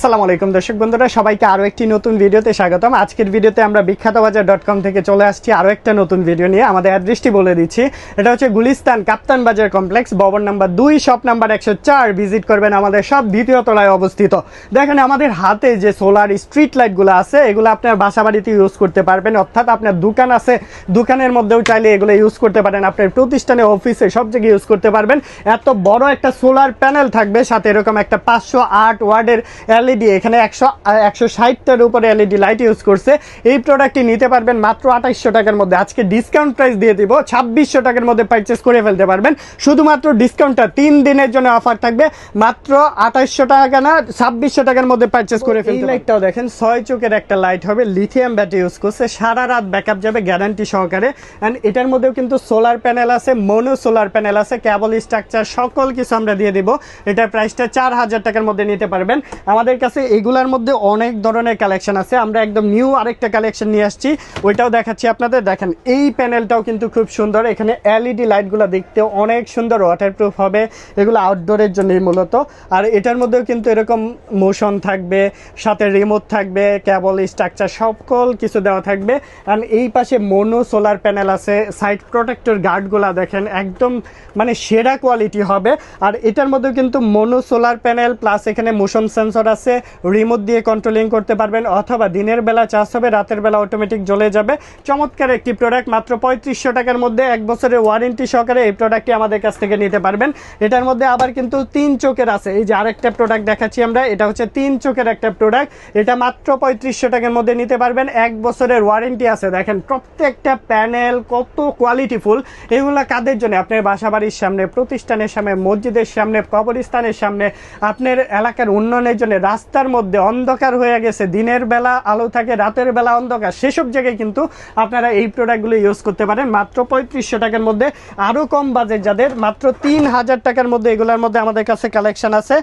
আসসালামু আলাইকুম দর্শক বন্ধুরা, সবাইকে আরও একটি নতুন ভিডিওতে স্বাগতম। আজকের ভিডিওতে আমরা বিখ্যাতবাজার.com থেকে চলে আসছি আরও একটা নতুন ভিডিও নিয়ে। আমাদের অ্যাড্রেসটি বলে দিচ্ছি, এটা হচ্ছে গুলিস্তান কাপ্তান বাজার কমপ্লেক্স, ভবন নাম্বার 2, শপ নাম্বার 104। ভিজিট করবেন আমাদের সব দ্বিতীয় তলায় অবস্থিত। দেখেন আমাদের হাতে যে সোলার স্ট্রিট লাইটগুলো আছে, এগুলো আপনার বাসা বাড়িতে ইউজ করতে পারবেন, অর্থাৎ আপনার দোকান আছে, দোকানের মধ্যেও চাইলে এগুলো ইউজ করতে পারেন, আপনার প্রতিষ্ঠানে, অফিসে, সব জায়গায় ইউজ করতে পারবেন। এত বড় একটা সোলার প্যানেল থাকবে, সাথে এরকম একটা 508 ওয়াটের এলইডি, এখানে 160টার উপরে এলইডি লাইট ইউজ করছে। এই প্রোডাক্টটি নিতে পারবেন মাত্র 2800 টাকার মধ্যে। আজকে ডিসকাউন্ট প্রাইস দিয়ে দিব, 2600 টাকার মধ্যে পারচেস করে ফেলতে পারবেন। শুধুমাত্র ডিসকাউন্টটা 3 দিনের জন্য অফার থাকবে, মাত্র 2800 টাকা না 2600 টাকার মধ্যে পারচেস করে ফেলতে। এই লাইটটাও দেখেন 6 চোখের একটা লাইট হবে, লিথিয়াম ব্যাটারি ইউজ করছে, সারা রাত ব্যাকআপ যাবে গ্যারান্টি সহকারে। অ্যান্ড এটার মধ্যেও কিন্তু সোলার প্যানেল আছে, মোনো সোলার প্যানেল আছে, কেবল স্ট্রাকচার সকল কিছু আমরা দিয়ে দিব। এটার প্রাইসটা 4000 টাকার মধ্যে নিতে পারবেন। আমাদের কাছে এগুলার মধ্যে অনেক ধরনের কালেকশন আছে, আমরা একদম নিউ আরেকটা কালেকশন নিয়ে আসছি, ওইটাও দেখাচ্ছি আপনাদের। দেখেন এই প্যানেলটাও কিন্তু খুব সুন্দর, এখানে এলইডি লাইটগুলো দেখতেও অনেক সুন্দর, ওয়াটারপ্রুফ হবে, এগুলো আউটডোরের জন্যই মূলত। আর এটার মধ্যেও কিন্তু এরকম মোশন থাকবে, সাথে রিমোট থাকবে, কেবল স্ট্রাকচার সকল কিছু দেওয়া থাকবে। আর এই পাশে মোনো সোলার প্যানেল আছে, সাইড প্রোটেক্টর গার্ডগুলো দেখেন একদম মানে সেরা কোয়ালিটি হবে। আর এটার মধ্যেও কিন্তু মোনো সোলার প্যানেল প্লাস এখানে মোশন সেন্সর আছে, রিমোট দিয়ে কন্ট্রোলিং করতে পারবেন, অথবা দিনের বেলা চার্জ হবে, রাতের বেলা অটোমেটিক জ্বলে যাবে। চমৎকার একটি প্রোডাক্ট, মাত্র 3500 টাকার মধ্যে 1 বছরের ওয়ারেন্টি সহকারে এই প্রোডাক্টটি আমাদের কাছ থেকে নিতে পারবেন। এটার মধ্যে আবার কিন্তু 3 চোখের আছে, এই যে আরেকটা প্রোডাক্ট দেখাচ্ছি আমরা, এটা হচ্ছে 3 চোখের একটা প্রোডাক্ট, এটা মাত্র 3500 টাকার মধ্যে নিতে পারবেন। 1 বছরের ওয়ারেন্টি আছে। দেখেন প্রত্যেকটা প্যানেল কত কোয়ালিটিফুল। এগুলো কাদের জন্য? আপনার বাসা বাড়ির সামনে, প্রতিষ্ঠানের সামনে, মসজিদের সামনে, কবরস্থানের সামনে, আপনার এলাকার উন্নয়নের জন্য, রাস্তার মধ্যে অন্ধকার হয়ে গেছে, দিনের বেলা আলো থাকে, রাতের বেলা অন্ধকার, সেসব জায়গায় কিন্তু আপনারা এই প্রোডাক্টগুলো ইউজ করতে পারেন মাত্র 3500 টাকার মধ্যে। আরও কম বাজেট যাদের, মাত্র 3000 টাকার মধ্যে এগুলোর মধ্যে আমাদের কাছে কালেকশন আছে।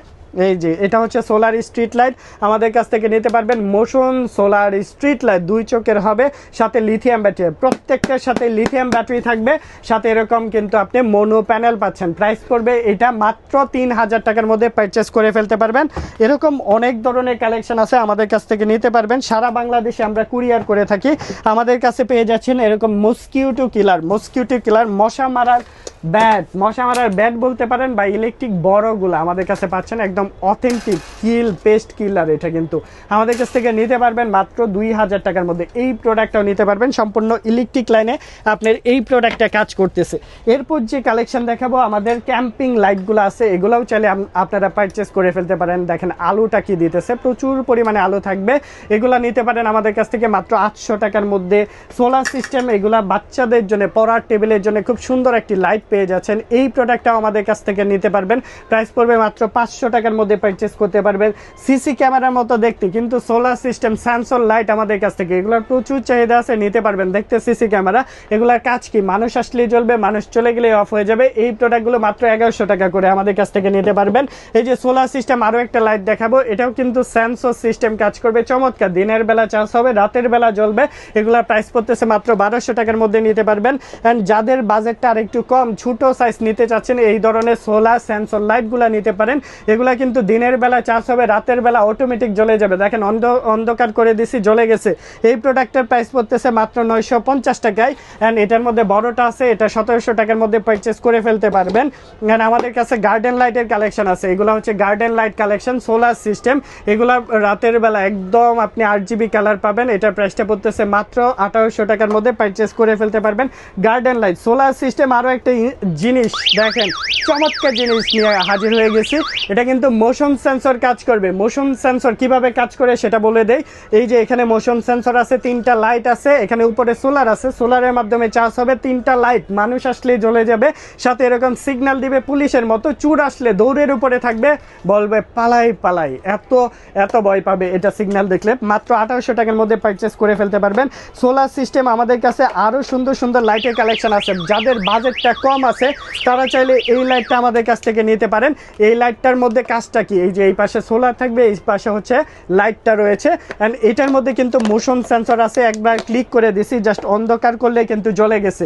এই যে এটা হচ্ছে সোলার স্ট্রিট লাইট, আমাদের কাছ থেকে নিতে পারবেন মোশন সোলার স্ট্রিট লাইট, 2 চোখের হবে, সাথে লিথিয়াম ব্যাটারি, প্রত্যেকটার সাথে লিথিয়াম ব্যাটারি থাকবে, সাথে এরকম কিন্তু আপনি মোনো প্যানেল পাচ্ছেন। প্রাইস পড়বে এটা মাত্র 3000 টাকার মধ্যে পারচেস করে ফেলতে পারবেন। এরকম অনেক ধরনের কালেকশন আছে, আমাদের কাছ থেকে নিতে পারবেন। সারা বাংলাদেশে আমরা কুরিয়ার করে থাকি। আমাদের কাছে পেয়ে যাচ্ছেন এরকম মসকিউটো কিলার মশা মারার ব্যাট বলতে পারেন, বা ইলেকট্রিক বড়গুলো আমাদের কাছে পাচ্ছেন, একদম অথেন্টিক পেস্ট কিলার। এটা কিন্তু আমাদের কাছ থেকে নিতে পারবেন মাত্র 2000 টাকার মধ্যে। এই প্রোডাক্টটাও নিতে পারবেন, সম্পূর্ণ ইলেকট্রিক লাইনে আপনার এই প্রোডাক্টটা কাজ করতেছে। এরপর যে কালেকশন দেখাবো, আমাদের ক্যাম্পিং লাইটগুলো আছে, এগুলোও চাইলে আপনারা পারচেস করে ফেলতে পারেন। দেখেন আলোটা কি দিতেছে, প্রচুর পরিমাণে আলো থাকবে, এগুলো নিতে পারেন আমাদের কাছ থেকে মাত্র 800 টাকার মধ্যে। সোলার সিস্টেম, এগুলা বাচ্চাদের জন্য, পড়ার টেবিলের জন্য খুব সুন্দর একটি লাইট পেয়ে যাচ্ছেন। এই প্রোডাক্টটাও আমাদের কাছ থেকে নিতে পারবেন, প্রাইস পড়বে মাত্র 500 টাকার মধ্যে পারচেস করতে পারবেন। সিসি ক্যামেরার মতো দেখতে, কিন্তু সোলার সিস্টেম সেন্সর লাইট আমাদের কাছ থেকে, এগুলোর প্রচুর চাহিদা আছে, নিতে পারবেন। দেখতে সিসি ক্যামেরা, এগুলোর কাজ কি? মানুষ আসলেই জ্বলবে, মানুষ চলে গেলে অফ হয়ে যাবে। এই প্রোডাক্টগুলো মাত্র 1100 টাকা করে আমাদের কাছ থেকে নিতে পারবেন। এই যে সোলার সিস্টেম, আরও একটা লাইট দেখাবো, এটাও কিন্তু সেন্সর সিস্টেম কাজ করবে, চমৎকার, দিনের বেলা চার্জ হবে, রাতের বেলা জ্বলবে। এগুলোর প্রাইস পড়তেছে মাত্র 1200 টাকার মধ্যে নিতে পারবেন। অ্যান্ড যাদের বাজেটটা আর একটু কম, ছোট সাইজ নিতে চাচ্ছেন, এই ধরনের সোলার সেন্সর লাইটগুলো নিতে পারেন। এগুলা কিন্তু দিনের বেলা চার্জ হবে, রাতের বেলা অটোমেটিক জ্বলে যাবে। দেখেন অন্ধকার করে দিছি, জ্বলে গেছে। এই প্রোডাক্টের প্রাইস পড়তেছে মাত্র 950 টাকায়। অ্যান্ড এটার মধ্যে বড়টা আছে, এটা 1700 টাকার মধ্যে পারচেস করে ফেলতে পারবেন। অ্যান্ড আমাদের কাছে গার্ডেন লাইটের কালেকশন আছে, এগুলো হচ্ছে garden light collection, solar system, এগুলো রাতের বেলা একদম আপনি RGB কালার পাবেন। এটার প্রাইসটা পড়তেছে মাত্র 2800 টাকার মধ্যে পারচেস করে ফেলতে পারবেন। গার্ডেন লাইট, সোলার সিস্টেম, আরও একটা জিনিস দেখেন, চমৎকার জিনিস নিয়ে হাজির হয়ে গেছি। এটা কিন্তু মোশন সেন্সর কাজ করবে। মোশন সেন্সর কিভাবে কাজ করে সেটা বলে দেই। এই যে এখানে মোশন সেন্সর আছে, 3টা লাইট আছে, এখানে উপরে সোলার আছে, সোলারের মাধ্যমে চার্জ হবে, 3টা লাইট, মানুষ আসলে জ্বলে যাবে, সাথে এরকম সিগন্যাল দিবে পুলিশের মতো, চুর আসলে দৌড়ের উপরে থাকবে, বলবে পালাই, এত ভয় পাবে এটা সিগন্যাল দেখলে। মাত্র 2800 টাকার মধ্যে পারচেস করে ফেলতে পারবেন। সোলার সিস্টেম, আমাদের কাছে আরও সুন্দর সুন্দর লাইটের কালেকশন আছে। যাদের বাজেটটা কম আছে তারা চাইলে এই লাইটটা আমাদের কাছ থেকে নিতে পারেন। এই লাইটটার মধ্যে কাজটা কি, এই যে এই পাশে সোলার থাকবে, এই পাশে হচ্ছে লাইটটা রয়েছে। অ্যান্ড এটার মধ্যে কিন্তু মোশন সেন্সর আছে, একবার ক্লিক করে দিছি জাস্ট অন্ধকার করলে কিন্তু জ্বলে গেছে।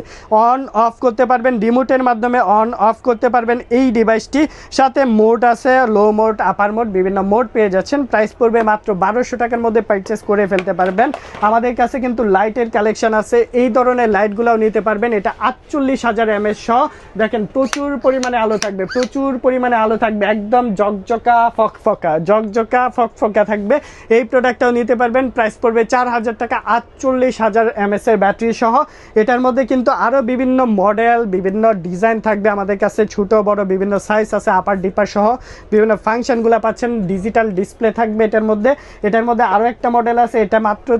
অন অফ করতে পারবেন রিমোটের মাধ্যমে, অন অফ করতে পারবেন এই ডিভাইসটি। সাথে মোড আছে, লো মোড, আপার মোড, বিভিন্ন মোড পেয়ে যাচ্ছেন। প্রাইস পড়বে মাত্র 1200 টাকার মধ্যে পারচেস করে ফেলতে পারবেন। আমাদের কাছে কিন্তু লাইটের কালেকশন আছে, এই ধরনের লাইটগুলোও নিতে পারবেন। এটা 48,000 mAh সহ, দেখেন প্রচুর পরিমাণে আলো থাকবে, প্রচুর পরিমাণে আলো থাকবে, একদম জকজকা ফকফকা, জকজকা ফকফকা থাকবে। এই প্রোডাক্টটাও নিতে পারবেন। প্রাইস পড়বে 4000 টাকা, 48,000 mAh এর ব্যাটারি সহ। এটার মধ্যে কিন্তু আরও বিভিন্ন মডেল, বিভিন্ন ডিজাইন থাকবে আমাদের কাছে, ছোট বড় বিভিন্ন সাইজ আছে, আপার ডিপার সহ বিভিন্ন ফাংশনগুলো পাচ্ছেন। ডিজিটাল ডিসপ্লে থাকবে এটার মধ্যে। এটার মধ্যে আরও একটা মডেল আছে, এটা মাত্র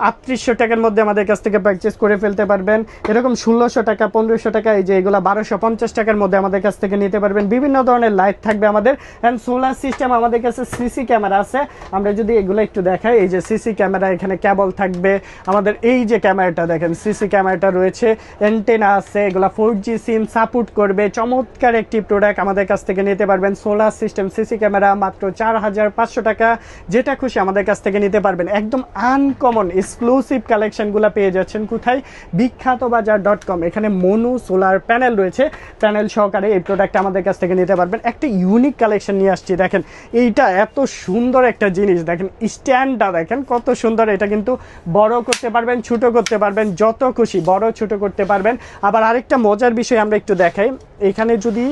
3800 টাকার মধ্যে আমাদের কাছ থেকে পারচেস করে ফেলতে পারবেন। এরকম 1600 টাকা, 1500 টাকা, এই যে এগুলো 1250 টাকার মধ্যে আমাদের কাছ থেকে নিতে পারবেন। বিভিন্ন ধরনের লাইট থাকবে আমাদের। অ্যান্ড সোলার সিস্টেম, আমাদের কাছে সিসি ক্যামেরা আছে। আমরা যদি এগুলো একটু দেখাই, এই যে সিসি ক্যামেরা, এখানে কেবল থাকবে আমাদের। এই যে ক্যামেরাটা দেখেন, সিসি ক্যামেরাটা রয়েছে, অ্যান্টেনা আছে, এগুলো 4G সিম সাপোর্ট করবে। চমৎকার একটি প্রোডাক্ট আমাদের কাছ থেকে নিতে পারবেন। সোলার সিস্টেম সিসি ক্যামেরা মাত্র 4500 টাকা, যেটা খুশি আমাদের কাছ থেকে নিতে পারবেন। একদম আনকমন এক্সক্লুসিভ কালেকশনগুলো পেয়ে যাচ্ছেন কোথায়? বিখ্যাতবাজার.com। এখানে মনু সোলার প্যানেল রয়েছে, প্যানেল সহকারে এই প্রোডাক্ট আমাদের কাছ থেকে নিতে পারবেন। একটা ইউনিক কালেকশন নিয়ে আসছি, দেখেন এইটা এত সুন্দর একটা জিনিস, দেখেন স্ট্যান্ডটা দেখেন কত সুন্দর। এটা কিন্তু বড় করতে পারবেন, ছোট করতে পারবেন, যত খুশি বড় ছোট করতে পারবেন। আবার আরেকটা মজার বিষয় আমরা একটু দেখাই, এখানে যদি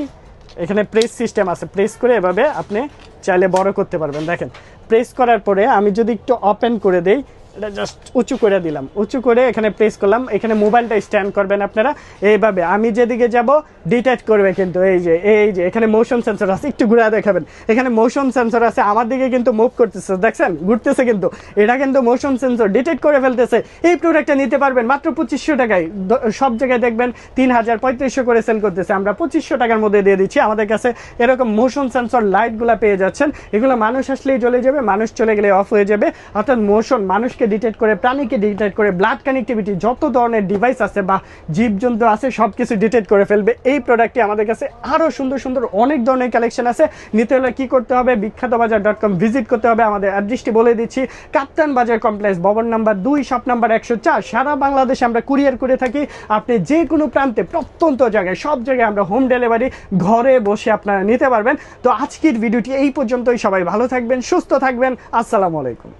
এখানে প্রেস সিস্টেম আছে, প্রেস করে এভাবে আপনি চাইলে বড় করতে পারবেন। দেখেন প্রেস করার পরে আমি যদি একটু ওপেন করে দেই, এটা জাস্ট উঁচু করে দিলাম, উঁচু করে এখানে প্রেস করলাম, এখানে মোবাইলটা স্ট্যান্ড করবেন আপনারা এইভাবে। আমি যেদিকে যাব ডিটেক্ট করবে কিন্তু এই যে এখানে মোশন সেন্সর আছে, একটু ঘুরে দেখাবেন, এখানে মোশন সেন্সর আছে, আমার দিকে কিন্তু মুভ করতেছে, দেখছেন ঘুরতেছে, কিন্তু এটা কিন্তু মোশন সেন্সর ডিটেক্ট করে ফেলতেছে। এই প্রোডাক্টটা নিতে পারবেন মাত্র 2500 টাকায়। সব জায়গায় দেখবেন 3000 3500 করে সেল করতেছে, আমরা 2500 টাকার মধ্যে দিয়ে দিচ্ছি। আমাদের কাছে এরকম মোশন সেন্সর লাইটগুলো পেয়ে যাচ্ছেন। এগুলো মানুষ আসলেই জ্বলে যাবে, মানুষ চলে গেলে অফ হয়ে যাবে। অর্থাৎ মোশন মানুষকে ডিটেক্ট করে, প্রাণীকে ডিটেক্ট করে, ব্লাড কানেক্টিভিটি, যত ধরনের ডিভাইস আছে বা জীবজন্তু আছে সব কিছু ডিটেক্ট করে ফেলবে। এই প্রোডাক্টটি আমাদের কাছে আরও সুন্দর সুন্দর অনেক ধরনের কালেকশন আছে। নিতে হলে কী করতে হবে? বিখ্যাতবাজার.com ভিজিট করতে হবে। আমাদের অ্যাড্রেসটি বলে দিচ্ছি, কাপ্তান বাজার কমপ্লেক্স, ভবন নাম্বার 2, শপ নাম্বার 104। সারা বাংলাদেশে আমরা কুরিয়ার করে থাকি। আপনি যে কোনো প্রান্তে, প্রত্যন্ত জায়গায়, সব জায়গায় আমরা হোম ডেলিভারি ঘরে বসে আপনারা নিতে পারবেন। তো আজকের ভিডিওটি এই পর্যন্তই। সবাই ভালো থাকবেন, সুস্থ থাকবেন। আসসালামু আলাইকুম।